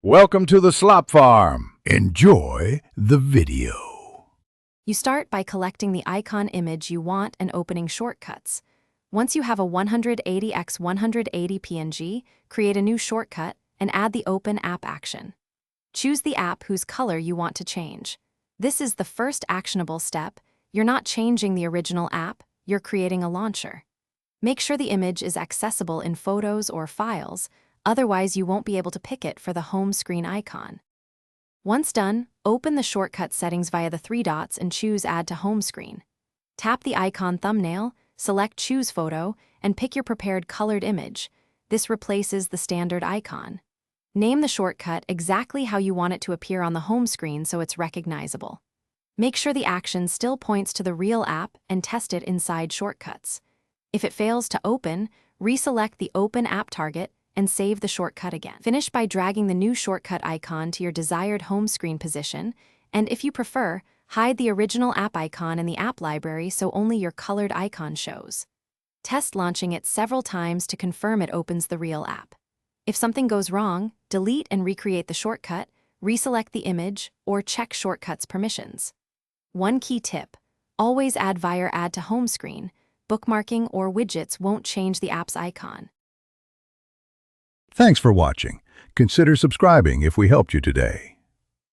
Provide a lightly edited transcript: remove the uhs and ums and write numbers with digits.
Welcome to the Slop Farm. Enjoy the video. You start by collecting the icon image you want and opening shortcuts. Once you have a 180 x 180 PNG, create a new shortcut and add the Open App action. Choose the app whose color you want to change. This is the first actionable step. You're not changing the original app, you're creating a launcher. Make sure the image is accessible in Photos or Files, otherwise you won't be able to pick it for the home screen icon. Once done, open the shortcut settings via the three dots and choose Add to Home Screen. Tap the icon thumbnail, select Choose Photo, and pick your prepared colored image. This replaces the standard icon. Name the shortcut exactly how you want it to appear on the home screen so it's recognizable. Make sure the action still points to the real app and test it inside Shortcuts. If it fails to open, reselect the Open App target and save the shortcut again. Finish by dragging the new shortcut icon to your desired home screen position, and if you prefer, hide the original app icon in the app library so only your colored icon shows. Test launching it several times to confirm it opens the real app. If something goes wrong, delete and recreate the shortcut, reselect the image, or check Shortcuts permissions. One key tip: always add via Add to Home Screen. Bookmarking or widgets won't change the app's icon. Thanks for watching. Consider subscribing if we helped you today.